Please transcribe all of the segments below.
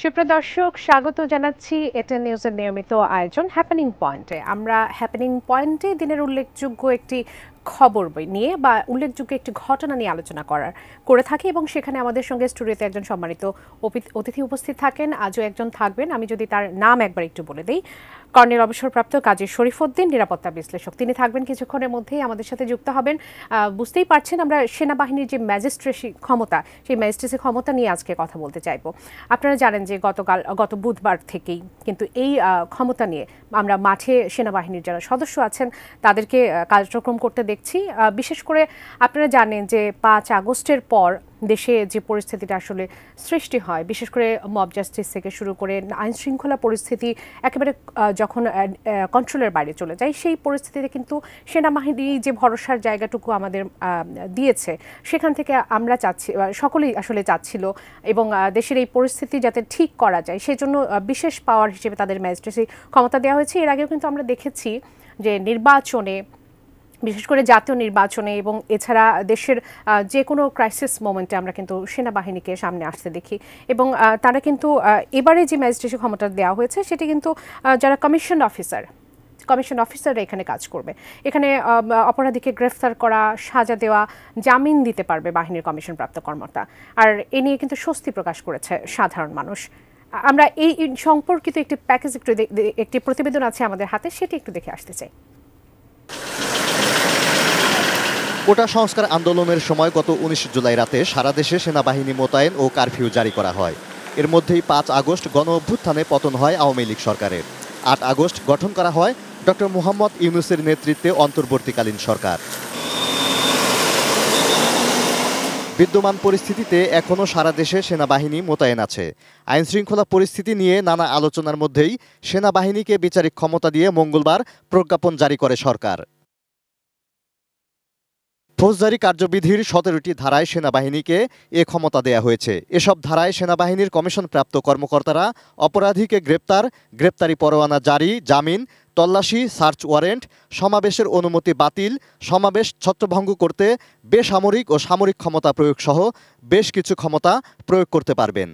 সুপ্রিয় দর্শক, স্বাগত জানাচ্ছি এটেন নিউজের নিয়মিত আয়োজন হ্যাপেনিং পয়েন্টে। আমরা হ্যাপেনিং পয়েন্টে দিনের উল্লেখযোগ্য একটি খবর নিয়ে বা উল্লেখযোগ্য একটি ঘটনা নিয়ে আলোচনা করে থাকি এবং সেখানে আমাদের সঙ্গে স্টুডিওতে একজন সম্মানিত অতিথি উপস্থিত থাকেন। আজও একজন থাকবেন, আমি যদি তার নাম একবার একটু বলে দিই। কর্নেল অবসরপ্রাপ্ত কাজী শরীফউদ্দীন, নিরাপত্তা বিশ্লেষক। তিনি থাকবেন কিছুক্ষণের মধ্যেই আমাদের সাথে যুক্ত হবেন। বুঝতেই পারছেন আমরা সেনাবাহিনীর যে ম্যাজিস্ট্রেসি ক্ষমতা, সেই ম্যাজিস্ট্রেসি ক্ষমতা নিয়ে আজকে কথা বলতে চাইব। আপনারা জানেন যে গত বুধবার থেকেই কিন্তু এই ক্ষমতা নিয়ে আমরা মাঠে সেনাবাহিনীর যারা সদস্য আছেন তাদেরকে কার্যক্রম করতে দেখছি। বিশেষ করে আপনারা জানেন যে ৫ আগস্টের পর দেশে যে পরিস্থিতিটা আসলে সৃষ্টি হয়, বিশেষ করে মব জাস্টিস থেকে শুরু করে আইন শৃঙ্খলা পরিস্থিতি একেবারে যখন কন্ট্রোলের বাইরে চলে যায়, সেই পরিস্থিতিতে কিন্তু সেনাবাহিনী যে ভরসার জায়গাটুকু আমাদের দিয়েছে, সেখান থেকে আমরা সকলেই আসলে চাচ্ছিল এবং দেশের এই পরিস্থিতি যাতে ঠিক করা যায় সেজন্য বিশেষ পাওয়ার হিসেবে তাদের ম্যাজিস্ট্রেসি ক্ষমতা দেওয়া হয়েছে। এর আগেও কিন্তু আমরা দেখেছি যে নির্বাচনে, বিশেষ করে জাতীয় নির্বাচনে এবং এছাড়া দেশের যে কোনো ক্রাইসিস মোমেন্টে আমরা কিন্তু সেনাবাহিনীকে সামনে আসতে দেখি এবং তারা কিন্তু এবারে যে ম্যাজিস্ট্রেসি ক্ষমতা দেওয়া হয়েছে সেটি কিন্তু যারা কমিশন অফিসাররা এখানে কাজ করবে। এখানে অপরাধীকে গ্রেফতার করা, সাজা দেওয়া, জামিন দিতে পারবে বাহিনীর কমিশনপ্রাপ্ত কর্মকর্তা। আর এ নিয়ে কিন্তু স্বস্তি প্রকাশ করেছে সাধারণ মানুষ। আমরা এই সম্পর্কিত একটি প্যাকেজ একটি প্রতিবেদন আছে আমাদের হাতে, সেটি একটু দেখে আসতে চাই। কোটা সংস্কার আন্দোলনের সময় গত ১৯ জুলাই রাতে সারা দেশে সেনাবাহিনী মোতায়েন ও কারফিউ জারি করা হয়। এর মধ্যেই ৫ আগস্ট গণ অভ্যুত্থানে পতন হয় আওয়ামী লীগ সরকারের। ৮ আগস্ট গঠন করা হয় ডক্টর মোহাম্মদ ইউনূসের নেতৃত্বে অন্তর্বর্তীকালীন সরকার। বিদ্যমান পরিস্থিতিতে এখনও সারা দেশে সেনাবাহিনী মোতায়েন আছে। আইনশৃঙ্খলা পরিস্থিতি নিয়ে নানা আলোচনার মধ্যেই সেনাবাহিনীকে বিচারিক ক্ষমতা দিয়ে মঙ্গলবার প্রজ্ঞাপন জারি করে সরকার। ফৌজদারি কার্যবিধির ১৭টি ধারায় সেনাবাহিনীকে এ ক্ষমতা দেয়া হয়েছে। এসব ধারায় সেনাবাহিনীর কমিশনপ্রাপ্ত কর্মকর্তারা অপরাধীকে গ্রেপ্তারি পরোয়ানা জারি, জামিন, তল্লাশি, সার্চ ওয়ারেন্ট, সমাবেশের অনুমতি বাতিল, সমাবেশ ছত্রভঙ্গ করতে বেসামরিক ও সামরিক ক্ষমতা প্রয়োগ সহ বেশ কিছু ক্ষমতা প্রয়োগ করতে পারবেন।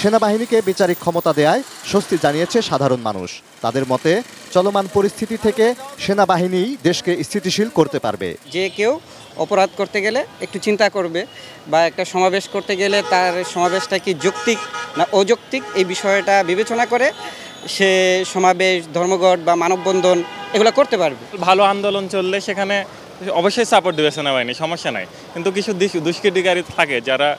সেনাবাহিনীকে বিচারিক ক্ষমতা দেয়ায় স্বস্তি জানিয়েছে সাধারণ মানুষ। তাদের মতে চলমান পরিস্থিতি থেকে সেনাবাহিনী দেশকে স্থিতিশীল করতে পারবে। যে কেউ অপরাধ করতে গেলে একটু চিন্তা করবে বা একটা সমাবেশ করতে গেলে তার সমাবেশটা কি যৌক্তিক না অযৌক্তিক, এই বিষয়টা বিবেচনা করে সে সমাবেশ, ধর্মঘট বা মানববন্ধন এগুলো করতে পারবে। ভালো আন্দোলন চললে সেখানে অবশ্যই সাপোর্ট দেবে সেনাবাহিনী, সমস্যা নাই। কিন্তু কিছু দুষ্কৃতিকারী থাকে যারা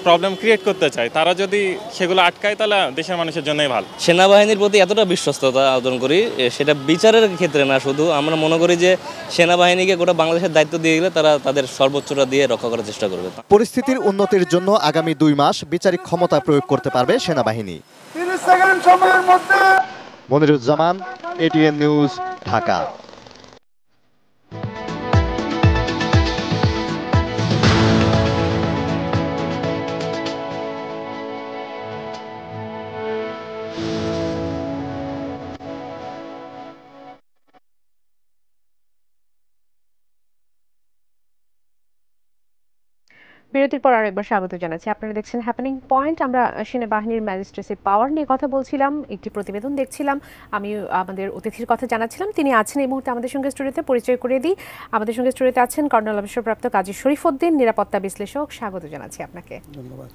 প্রবলেম ক্রিয়েট করতে চায়, তারা যদি সেগুলো আটকায় তাহলে দেশের মানুষের জন্যই ভালো। সেনাবাহিনীর প্রতি এতটা বিশ্বস্ততা আবেদন করি, সেটা বিচারের ক্ষেত্রে না, শুধু আমরা মনে করি যে সেনাবাহিনীকে গোটা বাংলাদেশের দায়িত্ব দিয়ে গেলে তারা তাদের সর্বোচ্চটা দিয়ে রক্ষা করার চেষ্টা করবে। পরিস্থিতির উন্নতির জন্য আগামী ২ মাস বিচারিক ক্ষমতা প্রয়োগ করতে পারবে সেনাবাহিনী। Moniruzzaman, ATN news, Dhaka. বিরতির পর আরেকবার স্বাগত জানাচ্ছি। আপনারা দেখছেন হ্যাপেনিং পয়েন্ট। আমরা সেনাবাহিনীর ম্যাজিস্ট্রেসি পাওয়ার নিয়ে কথা বলছিলাম, একটি প্রতিবেদন দেখছিলাম। আমি আমাদের অতিথির কথা জানাচ্ছিলাম, তিনি আছেন এই মুহূর্তে আমাদের সঙ্গে স্টুডিওতে। পরিচয় করিয়ে দিই, আমাদের সঙ্গে স্টুডিওতে আছেন কর্নেল অবসরপ্রাপ্ত কাজী শরীফউদ্দীন, নিরাপত্তা বিশ্লেষক। স্বাগত জানাচ্ছি আপনাকে। ধন্যবাদ।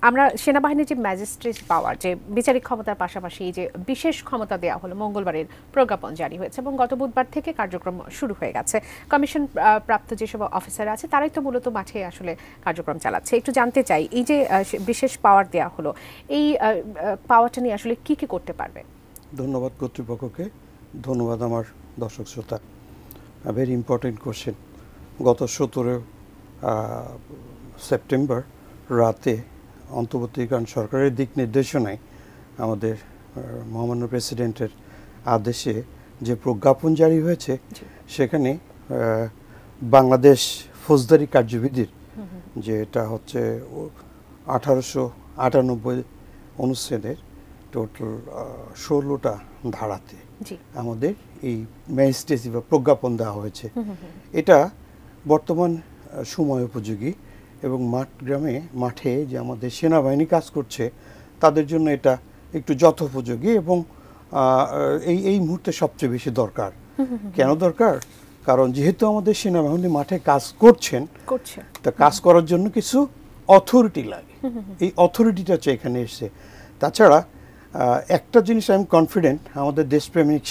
আমরা সেনাবাহিনীর যে ম্যাজিস্ট্রেসি পাওয়ার, যে বিচারিক ক্ষমতার পাশাপাশি যে বিশেষ ক্ষমতা দেওয়া হলো, মঙ্গলবারের প্রজ্ঞাপন জারি হয়েছে এবং গত বুধবার থেকে কার্যক্রম শুরু হয়ে গেছে। কমিশন প্রাপ্ত যেসব অফিসার আছে তারাই তো মূলত মাঠে আসলে কার্যক্রম চালাচ্ছে। একটু জানতে চাই, এই যে বিশেষ পাওয়ার দেওয়া হলো, এই পাওয়ারটা নিয়ে আসলে কি কি করতে পারবে? ধন্যবাদ কর্তৃপক্ষকে, ধন্যবাদ আমার দর্শক শ্রোতা। Very important question. গত 17 সেপ্টেম্বর রাতে অন্তর্বর্তীকালীন সরকারের দিক নির্দেশনায় আমাদের মহামান্য প্রেসিডেন্টের আদেশে যে প্রজ্ঞাপন জারি হয়েছে, সেখানে বাংলাদেশ ফৌজদারি কার্যবিধির যেটা হচ্ছে 1898 অনুচ্ছেদের টোটাল 16টা ধারাতে আমাদের এই ম্যাজিস্ট্রেসি বা প্রজ্ঞাপন দেওয়া হয়েছে। এটা বর্তমান সময় উপযোগী এবং গ্রামে মাঠে যে আমাদের সেনাবাহিনী কাজ করছে তাদের জন্য এটা একটু যথোপযোগী এবং এই মুহূর্তে সবচেয়ে বেশি দরকার। কেন দরকার? কারণ যেহেতু আমাদের সেনাবাহিনী মাঠে কাজ করছেন, তা কাজ করার জন্য কিছু অথরিটি লাগে, এই অথরিটিটা হচ্ছে এখানে এসছে। তাছাড়া একটা জিনিস আমি কনফিডেন্ট, আমাদের দেশপ্রেমিক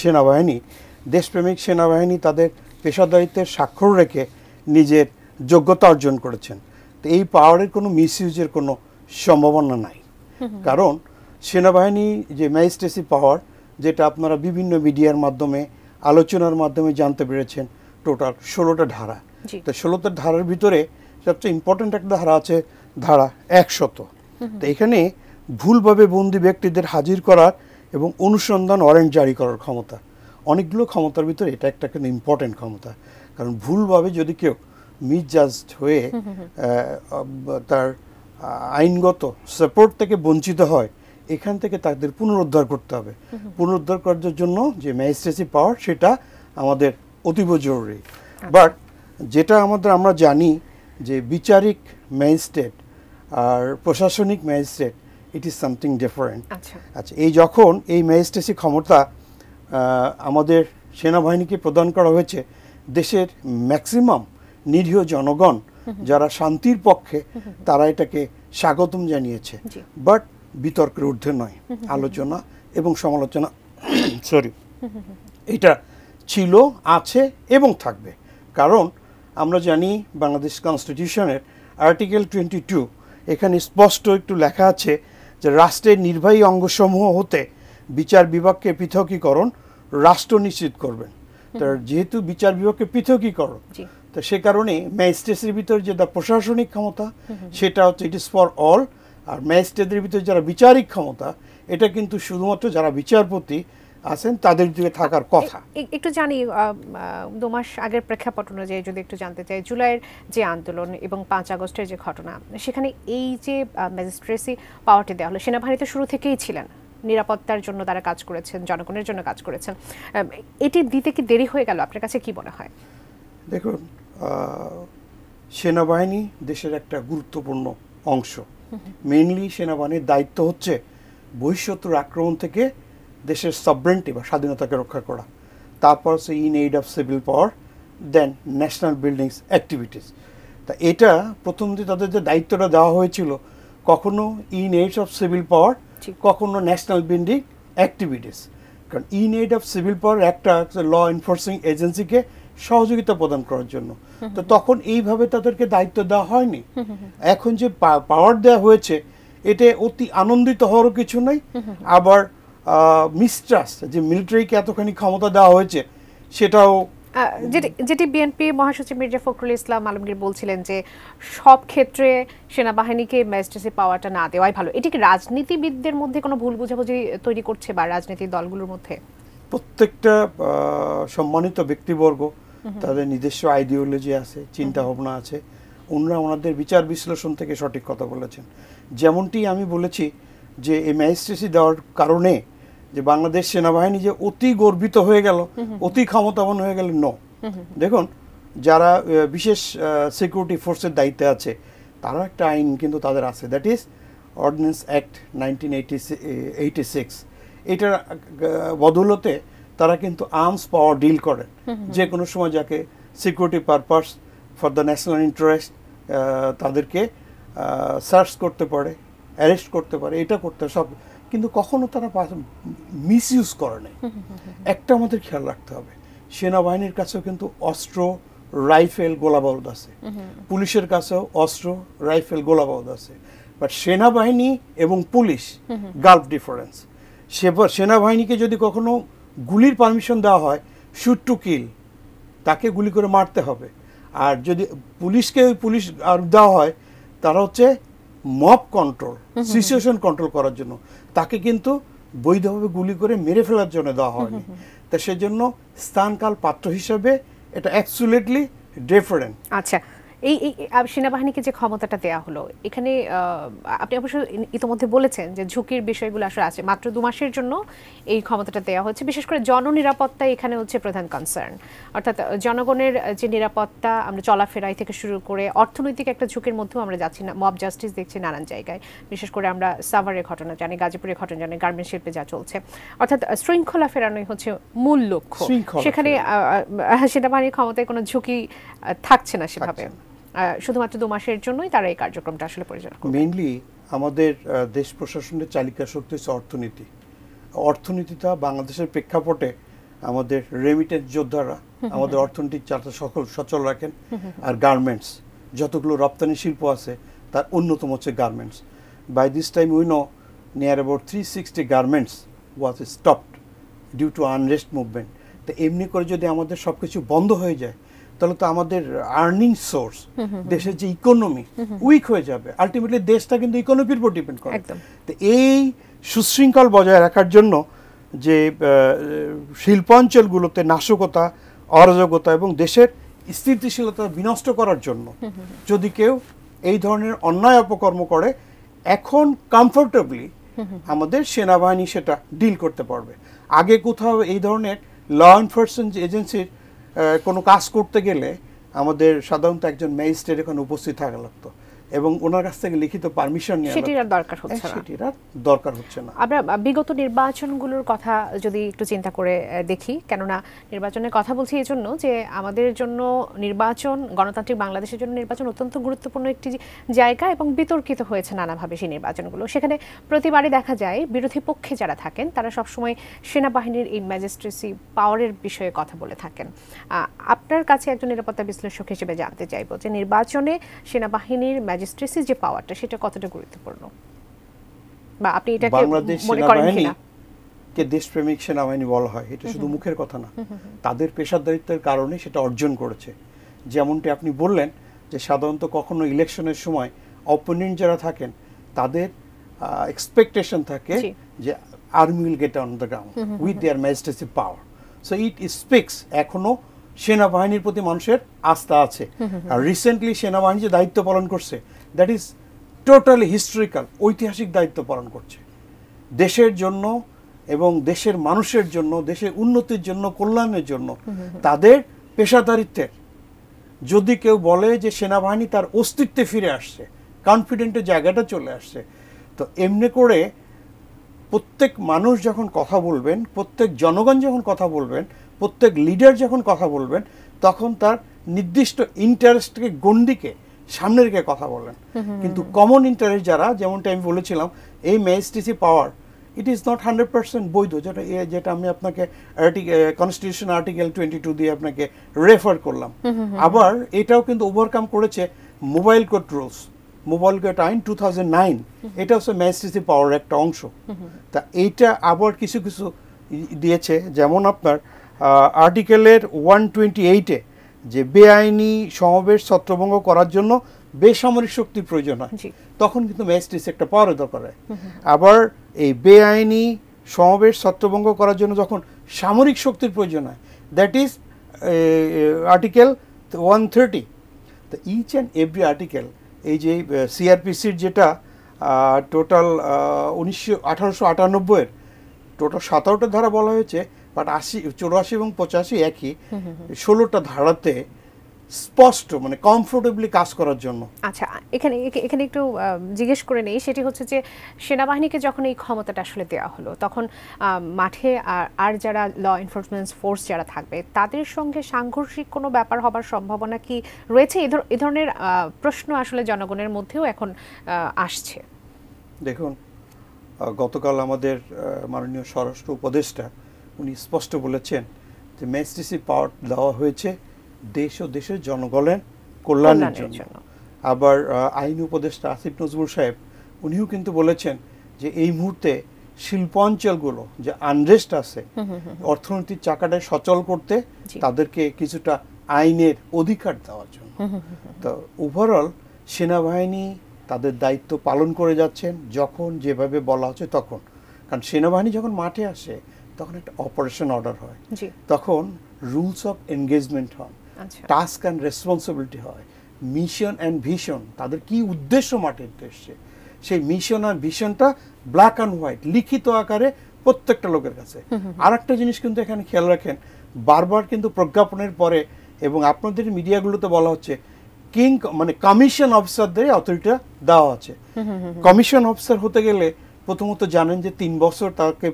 সেনাবাহিনী তাদের পেশাদারিত্বের স্বাক্ষর রেখে নিজের যোগ্যতা অর্জন করেছেন। তো এই পাওয়ারের কোনো মিসইউজের কোনো সম্ভাবনা নাই। কারণ সেনাবাহিনী যে ম্যাজিস্ট্রেসি পাওয়ার, যেটা আপনারা বিভিন্ন মিডিয়ার মাধ্যমে আলোচনার মাধ্যমে জানতে পেরেছেন, টোটাল 16টা ধারা। তো 16টা ধারার ভিতরে সবচেয়ে ইম্পর্টেন্ট একটা ধারা আছে ধারা 100। তো এখানে ভুলভাবে বন্দি ব্যক্তিদের হাজির করার এবং অনুসন্ধান ওয়ারেন্ট জারি করার ক্ষমতা, অনেকগুলো ক্ষমতার ভিতরে এটা একটা কিন্তু ইম্পর্টেন্ট ক্ষমতা। কারণ ভুলভাবে যদি কেউ মিসজাজড হয়ে তার আইনগত সাপোর্ট থেকে বঞ্চিত হয়, এখান থেকে তাদের পুনরুদ্ধার করতে হবে। পুনরুদ্ধার করার জন্য যে ম্যাজিস্ট্রেসি পাওয়ার, সেটা আমাদের অতীব জরুরি। বাট যেটা আমরা জানি যে বিচারিক ম্যাজিস্ট্রেট আর প্রশাসনিক magistrate, it is something different. আচ্ছা, যখন এই ম্যাজিস্ট্রেসি ক্ষমতা আমাদের সেনাবাহিনীকে প্রদান করা হয়েছে, দেশের ম্যাক্সিমাম নিরীহ জনগণ যারা শান্তির পক্ষে, তারা এটাকে স্বাগতম জানিয়েছে। বাট বিতর্কের ঊর্ধ্বে নয়, আলোচনা এবং সমালোচনা এটা ছিল, আছে এবং থাকবে। কারণ আমরা জানি বাংলাদেশ কনস্টিটিউশনের আর্টিকেল 22, এখানে স্পষ্ট একটু লেখা আছে যে রাষ্ট্রের নির্বাহী অঙ্গসমূহ হতে বিচার বিভাগকে পৃথকীকরণ রাষ্ট্র নিশ্চিত করবেন। তার যেহেতু বিচার বিভাগকে পৃথকীকরণ, তো সে কারণে ম্যাজিস্ট্রেটের ভিতর যে প্রশাসনিক ক্ষমতা, সেটা হচ্ছে ইট ইজ ফর অল। আর ম্যাজিস্ট্রেটের ভিতরে যারা বিচারিক ক্ষমতা, এটা কিন্তু শুধুমাত্র যারা বিচারপতি আছেন তাদের দিকে থাকার কথা। একটু জানি 2 মাস আগের প্রেক্ষাপট অনুযায়ী যদি একটু জানতে চাই, জুলাইয়ের যে আন্দোলন এবং 5 আগস্টের যে ঘটনা, সেখানে এই যে ম্যাজিস্ট্রেসি পাওয়ারটি দেওয়া হলো, সেনাবাহিনীতে শুরু থেকেই ছিলেন, নিরাপত্তার জন্য তারা কাজ করেছেন, জনগণের জন্য কাজ করেছেন, এটি দিতে কি দেরি হয়ে গেল? আপনার কাছে কি মনে হয়? দেখুন, সেনাবাহিনী দেশের একটা গুরুত্বপূর্ণ অংশ। মেইনলি সেনাবাহিনীর দায়িত্ব হচ্ছে বহিঃশত্রুর আক্রমণ থেকে দেশের সভরেন্টি বা স্বাধীনতাকে রক্ষা করা। তারপর হচ্ছে in aid of civil power, then national buildings activities. তা এটা প্রথম যে তাদের যে দায়িত্বটা দেওয়া হয়েছিল, কখনো ইন এইড অফ সিভিল পাওয়ার, কখনো ন্যাশনাল বিল্ডিং অ্যাক্টিভিটিস। কারণ ইন এইড অফ সিভিল পাওয়ার একটা ল এনফোর্সিং এজেন্সিকে সহযোগিতা প্রদান করার জন্য, তো তখন এইভাবে তাদেরকে দায়িত্ব দেওয়া হয়নি। এখন যে পাওয়ার দেওয়া হয়েছে, এতে অতি আনন্দিত হওয়ারও কিছু নেই, আবার মিসট্রাস্ট যে মিলিটারিকে এতখানি ক্ষমতা দেওয়া হয়েছে, সেটাও যেটি বিএনপি মহাসচিব মির্জা ফখরুল ইসলাম আলমগীর বলছিলেন যে সব ক্ষেত্রে সেনাবাহিনীকে ম্যাজিস্ট্রেসি পাওয়ারটা না দেওয়াই ভালো। এটি কি রাজনীতিবিদদের মধ্যে কোনো ভুল বোঝাবুঝি তৈরি করছে বা রাজনৈতিক দলগুলোর মধ্যে? প্রত্যেকটা সম্মানিত ব্যক্তিবর্গ, তাদের নিজস্ব আইডিওলজি আছে, চিন্তা ভাবনা আছে, ওনাদের বিচার বিশ্লেষণ থেকে সঠিক কথা বলেছেন। যেমনটি আমি বলেছি যে এই ম্যাজিস্ট্রেসি দেওয়ার কারণে যে বাংলাদেশ সেনাবাহিনী যে অতি গর্বিত হয়ে গেল, অতি ক্ষমতাবান হয়ে গেল, দেখুন, যারা বিশেষ সিকিউরিটি ফোর্সের দায়িত্বে আছে, তারা একটা আইন কিন্তু তাদের আছে, দ্যাট ইজ অর্ডিন্যান্স অ্যাক্ট 1986। এটার বদৌলতে তারা কিন্তু আর্মস পাওয়ার ডিল করেন, যে কোনো সময় যাকে security purpose for the national interest তাদেরকে সার্চ করতে পারে, অ্যারেস্ট করতে পারে, এটা করতে সব, কিন্তু কখনো তারা মিসইউজ করে নাই। একটা আমাদের খেয়াল রাখতে হবে, সেনাবাহিনীর কাছেও কিন্তু অস্ত্র, রাইফেল, গোলাবারুদ আছে, পুলিশের কাছেও অস্ত্র, রাইফেল, গোলাবারুদ আছে, বাট সেনাবাহিনী এবং পুলিশ গালফ ডিফারেন্স। সেনাবাহিনীকে যদি কখনো গুলির পারমিশন দেওয়া হয়, শুট টু কিল, তাকে গুলি করে মারতে হবে। আর যদি পুলিশকে পুলিশ দেওয়া হয়, তারা হচ্ছে মব কন্ট্রোল, সিচুয়েশন কন্ট্রোল করার জন্য, তাকে কিন্তু বৈধভাবে গুলি করে মেরে ফেলার জন্য দেওয়া হয়নি। তা সেজন্য স্থানকাল পাত্র হিসাবে এটা অ্যাবসলিউটলি ডিফারেন্ট। আচ্ছা, এই এই সেনাবাহিনীকে যে ক্ষমতাটা দেয়া হলো, এখানে আপনি অবশ্য ইতিমধ্যে বলেছেন যে ঝুঁকির বিষয়গুলো আসলে আছে। মাত্র 2 মাসের জন্য এই ক্ষমতাটা দেওয়া হচ্ছে। বিশেষ করে জননিরাপত্তা এখানে হচ্ছে প্রধান কনসার্ন, অর্থাৎ জনগণের যে নিরাপত্তা, আমরা চলাফেরাই থেকে শুরু করে অর্থনৈতিক একটা ঝুঁকির মধ্যেও আমরা যাচ্ছি না। মব জাস্টিস দেখছি নানান জায়গায়, বিশেষ করে আমরা সাভারের ঘটনা জানি, গাজীপুরের ঘটনা জানি, গার্মেন্টস শিল্পে যা চলছে, অর্থাৎ শৃঙ্খলা ফেরানোই হচ্ছে মূল লক্ষ্য। সেখানে সেনাবাহিনীর ক্ষমতায় কোনো ঝুঁকি থাকছে না সেভাবে। শুধুমাত্র 2 মাসের জন্যই তারা এই কার্যক্রমটা আসলে পরিচালনা করবে। মেইনলি আমাদের দেশ প্রশাসনের চালিকা শক্তি হচ্ছে অর্থনীতি। অর্থনীতিটা বাংলাদেশের প্রেক্ষাপটে আমাদের রেমিটেন্স যোদ্ধারা আমাদের অর্থনৈতিক চালটা সচল রাখেন। আর গার্মেন্টস, যতগুলো রপ্তানি শিল্প আছে তার অন্যতম হচ্ছে garments. By this time we know near about 360 garments was stopped due to unrest movement. তো এমনি করে যদি আমাদের সব কিছু বন্ধ হয়ে যায়, তাহলে তো আমাদের আর্নিং সোর্স, দেশের যে ইকোনমি উইক হয়ে যাবে। আলটিমেটলি দেশটা কিন্তু ইকোনমির উপর ডিপেন্ড করে। তো এই সুশৃঙ্খল বজায় রাখার জন্য যে শিল্পাঞ্চলগুলোতে নাশকতা, অরাজকতা এবং দেশের স্থিতিশীলতা বিনষ্ট করার জন্য যদি কেউ এই ধরনের অন্যায় অপকর্ম করে, এখন কমফোর্টেবলি আমাদের সেনাবাহিনী সেটা ডিল করতে পারবে। আগে কোথাও এই ধরনের ল এনফোর্সমেন্ট এজেন্সির কোনো কাজ করতে গেলে আমাদের সাধারণত একজন ম্যাজিস্ট্রেট এখানে উপস্থিত থাকা লাগতো এবং ওনার কাছ থেকে লিখিত পারমিশন নেওয়া, সেটির দরকার হচ্ছে না। সেটির দরকার হচ্ছে না। আমরা বিগত নির্বাচনগুলোর কথা যদি একটু চিন্তা করে দেখি, কেননা নির্বাচনের কথা বলছি এই জন্য যে আমাদের জন্য নির্বাচন, গণতান্ত্রিক বাংলাদেশের জন্য নির্বাচন অত্যন্ত গুরুত্বপূর্ণ একটি জায়গা এবং বিতর্কিত হয়েছে নানাভাবে সেই নির্বাচনগুলো। সেখানে প্রতিবারই দেখা যায় বিরোধী পক্ষে যারা থাকেন তারা সবসময় সেনাবাহিনীর এই ম্যাজিস্ট্রেসি পাওয়ারের বিষয়ে কথা বলে থাকেন। আপনার কাছে একজন নিরাপত্তা বিশ্লেষক হিসেবে জানতে চাইবো যে নির্বাচনে সেনাবাহিনীর ম্যাজিস্ট্রেসি যে পাওয়ারটা সেটা কতটা গুরুত্বপূর্ণ, বা আপনি এটাকে মনে করেন কিনা? কে দেশপ্রেমিক সেনাবাহিনী বলা হয়, এটা শুধু মুখের কথা না, তাদের পেশাদারিত্বের কারণে সেটা অর্জন করেছে। যেমনটি আপনি বললেন যে সাধারণত কখনো ইলেকশনের সময় অপোনেন্ট যারা থাকেন তাদের এক্সপেকটেশন থাকে যে army will get on the ground with their magistracy power. So it speaks এখনো সেনাবাহিনীর প্রতি মানুষের আস্থা আছে। আর রিসেন্টলি সেনাবাহিনী যে দায়িত্ব পালন করছে, দ্যাট ইজ টোটালি হিস্টোরিক্যাল, ঐতিহাসিক দায়িত্ব পালন করছে দেশের জন্য এবং দেশের মানুষের জন্য, দেশের উন্নতির জন্য, কল্যাণের জন্য। তাদের পেশাদারিত্বের যদি কেউ বলে যে সেনাবাহিনী তার অস্তিত্বে ফিরে আসছে, কনফিডেন্টের জায়গাটা চলে আসছে, তো এমনি করে প্রত্যেক মানুষ যখন কথা বলবেন, প্রত্যেক জনগণ যখন কথা বলবেন, প্রত্যেক লিডার যখন কথা বলবেন, তখন তার নির্দিষ্ট ইন্টারেস্টকে গণ্ডিকে সামনে রেখে কথা বলেন। কিন্তু কমন ইন্টারেস্ট যারা, যেমনটা আমি বলেছিলাম, এই magistracy power it is not 100% বৈধ, যেটা আমি আপনাকে কনস্টিটিউশন আর্টিকেল 22 দিয়ে আপনাকে রেফার করলাম। আবার এটাও কিন্তু ওভারকাম করেছে mobile code rules, mobile code আইন 2009, এটা হচ্ছে ম্যাজিস্ট্রেসি পাওয়ার একটা অংশ। তা এইটা আবার কিছু কিছু দিয়েছে, যেমন আপনার আর্টিকেলের 128-এ যে বেআইনি সমাবেশ ছত্রভঙ্গ করার জন্য বেসামরিক শক্তির প্রয়োজন হয়, তখন কিন্তু ম্যাজিস্ট্রেসি একটা পাওয়ারের দরকার হয়। আবার এই বেআইনি সমাবেশ ছত্রভঙ্গ করার জন্য যখন সামরিক শক্তির প্রয়োজন হয়, দ্যাট ইজ আর্টিকেল 130। তো ইচ অ্যান্ড এভরি আর্টিকেল, এই যে সিআরপিসির যেটা টোটাল 1898-এর টোটাল 17টা ধারা বলা হয়েছে, বাট 84 এবং 85 একই, 16টা ধারাতে স্পষ্ট, মানে কমফোর্টেবলি কাজ করার জন্য। আচ্ছা, এখানে এখানে একটু জিজ্ঞেস করে নেই, সেটি হচ্ছে যে সেনাবাহিনীকে যখন এই ক্ষমতাটা আসলে দেওয়া হলো, তখন মাঠে আর যারা ল এনফোর্সমেন্ট ফোর্স যারা থাকবে তাদের সঙ্গে সাংঘর্ষিক কোনো ব্যাপার হবার সম্ভাবনা কি রয়েছে? এ ধরনের প্রশ্ন আসলে জনগণের মধ্যেও এখন আসছে। দেখুন, গতকাল আমাদের মাননীয় স্বরাষ্ট্র উপদেষ্টা উনি স্পষ্ট বলেছেন যে ম্যাজিস্ট্রেসি পাওয়ার দেওয়া হয়েছে দেশ ও দেশের জনগণের কল্যাণের জন্য। আবার আইন উপদেষ্টা আসিফ নজরুল সাহেব উনিও কিন্তু বলেছেন যে এই মুহূর্তে শিল্পাঞ্চলগুলো যে আনরেস্ট আছে, অর্থনৈতিক চাকাটা সচল করতে তাদেরকে কিছুটা আইনের অধিকার দেওয়ার জন্য। তো ওভারঅল সেনাবাহিনী তাদের দায়িত্ব পালন করে যাচ্ছেন যখন যেভাবে বলা হচ্ছে তখন। কারণ সেনাবাহিনী যখন মাঠে আসে তখন একটা অপারেশন অর্ডার হয়, তখন রুলস অফ এনগেজমেন্ট হয়, টাস্ক অ্যান্ড রেসপন্সিবিলিটি হয়, মিশন অ্যান্ড ভিশন, তাদের কি উদ্দেশ্য মাটিতে এসছে, সেই মিশন আর ভিশনটা ব্ল্যাক অ্যান্ড হোয়াইট লিখিত আকারে প্রত্যেকটা লোকের কাছে। আর একটা জিনিস কিন্তু এখানে খেয়াল রাখেন, বারবার কিন্তু প্রজ্ঞাপনের পরে এবং আপনাদের মিডিয়াগুলোতে বলা হচ্ছে কিং মানে কমিশন অফিসারদের অথরিটিটা দেওয়া আছে। কমিশন অফিসার হতে গেলে প্রথমত জানেন যে 3 বছর তাকে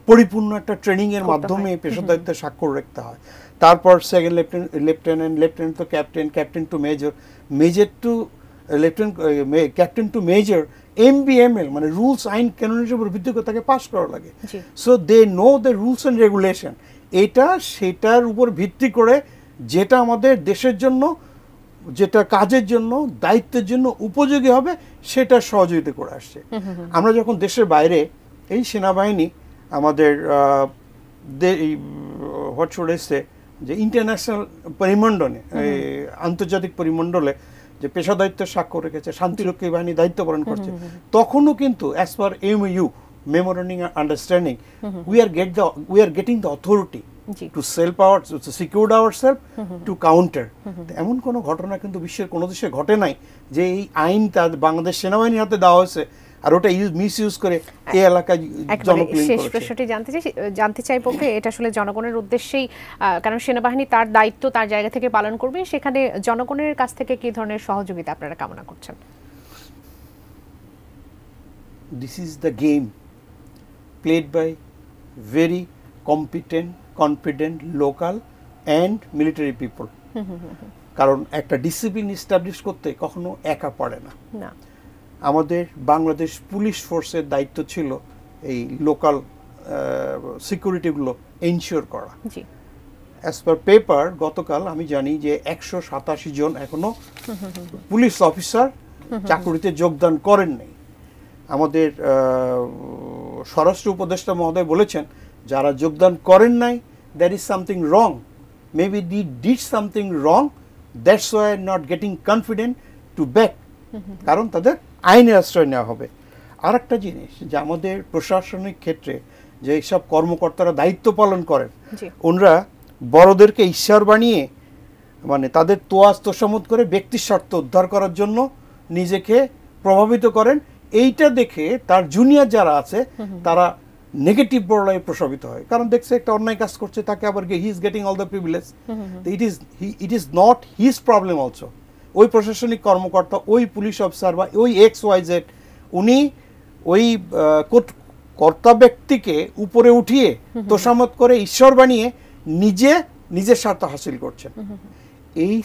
পরিপূর্ণ একটা ট্রেনিং এর মাধ্যমে পেশাদারিত্বে স্বাক্ষর রাখতে হয়। তারপর second lieutenant to captain to major, major to lieutenant, captain to major, MBML মানে রুলস আইন কানুনের উপর ভিত্তি করে তাকে পাস করা লাগে। So they know the rules and regulation. এটা সেটার উপর ভিত্তি করে যেটা আমাদের দেশের জন্য, যেটা কাজের জন্য, দায়িত্বের জন্য উপযোগী হবে সেটা সহযোগিতা করে আসছে। আমরা যখন দেশের বাইরে এই সেনাবাহিনী আমাদের হোয়াট শুড আই সে যে ইন্টারন্যাশনাল পরিমণ্ডলে, আন্তর্জাতিক পরিমণ্ডলে যে পেশাদারিত্বের স্বাক্ষর রেখেছে, শান্তিরক্ষী বাহিনী দায়িত্ব পালন করছে, তখনও কিন্তু as per MOU memorandum understanding we are getting the authority to secure ourselves to counter. এমন কোনো ঘটনা কিন্তু বিশ্বের কোনো দেশে ঘটে নাই যে এই আইন তার বাংলাদেশ সেনাবাহিনীর হাতে দেওয়া হয়েছে আর ওটা মিসইউজ করে এই এলাকায় জনপ্রিয় শেষ প্রশ্নটি জানতে চাইবো যে এটা আসলে জনগণের উদ্দেশ্যেই, কারণ সেনাবাহিনী তার দায়িত্ব তার জায়গা থেকে পালন করবে, সেখানে জনগণের কাছ থেকে কি ধরনের সহযোগিতা আপনারা কামনা করছেন? This is the game played by very competent, confident local and military people. কারণ একটা ডিসিপ্লিন এস্টাবলিশ করতে কখনো একা পারে না। আমাদের বাংলাদেশ পুলিশ ফোর্সের দায়িত্ব ছিল এই লোকাল সিকিউরিটিগুলো এনশিওর করা। অ্যাজ পার পেপার গতকাল আমি জানি যে 187 জন এখনো পুলিশ অফিসার চাকরিতে যোগদান করেন নাই। আমাদের স্বরাষ্ট্র উপদেষ্টা মহোদয় বলেছেন যারা যোগদান করেন নাই, there is something wrong, maybe they did something wrong, that's why not getting confident to back, কারণ তাদের আইনের আশ্রয় নেওয়া হবে। আর একটা জিনিস যে আমাদের প্রশাসনিক ক্ষেত্রে যে সব কর্মকর্তারা দায়িত্ব পালন করেন, ওনারা বড়দেরকে ঈশ্বর বানিয়ে মানে তাদের তোয়াজ-তোষামত করে ব্যক্তির স্বার্থ উদ্ধার করার জন্য নিজেকে প্রভাবিত করেন। এইটা দেখে তার জুনিয়র যারা আছে তারা নেগেটিভ বড়াই প্রভাবিত হয়, কারণ দেখছে একটা অন্যায় কাজ করছে, তাকে আবার he is getting all the privilege. It is not his problem also. ওই প্রশাসনিক কর্মকর্তা, ওই পুলিশ অফিসার বা ওই XYZ উনি ওই কর্তা ব্যক্তিকে উপরে উঠিয়ে তোষামত করে ঈশ্বর বানিয়ে নিজের স্বার্থ হাসিল করছেন। এই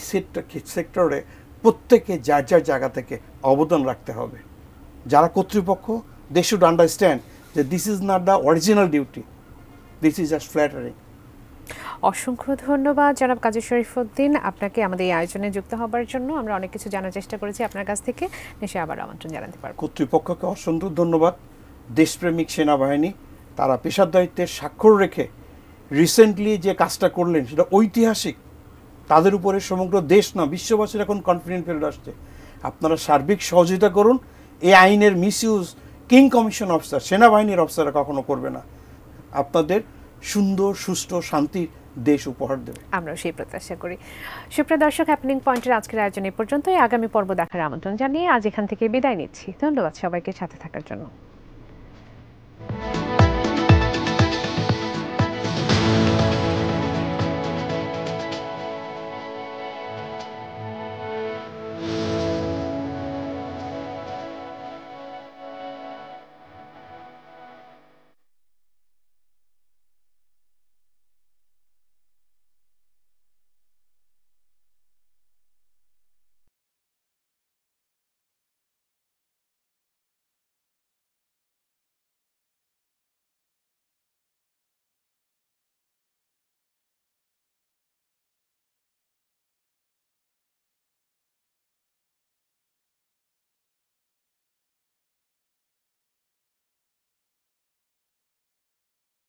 সেক্টরে প্রত্যেকে যার যার জায়গা থেকে অবদান রাখতে হবে। যারা কর্তৃপক্ষ, দে শুড আন্ডারস্ট্যান্ড যে this is not the original duty, this is just flattering. অসংখ্য ধন্যবাদ জনাব কাজী শরীফউদ্দীন, আপনাকে আমাদের এই আয়োজনে যুক্ত হবার জন্য। আমরা অনেক কিছু জানার চেষ্টা করেছি আপনার কাছ থেকে, নিশ্চয়ই আবার আমন্ত্রণ জানাতে পারব। কর্তৃপক্ষকে অসংখ্য ধন্যবাদ। দেশপ্রেমিক সেনাবাহিনী তারা পেশার দায়িত্বের স্বাক্ষর রেখে রিসেন্টলি যে কাজটা করলেন সেটা ঐতিহাসিক। তাদের উপরে সমগ্র দেশ না বিশ্ববাসীর এখন কনফিডেন্ট ফেরত আসছে। আপনারা সার্বিক সহযোগিতা করুন। এই আইনের মিসইউজ কিং কমিশন অফিসার, সেনাবাহিনীর অফিসাররা কখনো করবে না। আপনাদের সুন্দর সুষ্ঠু শান্তির দেশ উপহার দেবে, আমরা সেই প্রত্যাশা করি। সুপ্রিয় দর্শক, হ্যাপেনিং পয়েন্টের আজকের আয়োজন এই পর্যন্তই। আগামী পর্ব দেখার আমন্ত্রণ জানিয়ে আজ এখান থেকে বিদায় নিচ্ছি। ধন্যবাদ সবাইকে সাথে থাকার জন্য।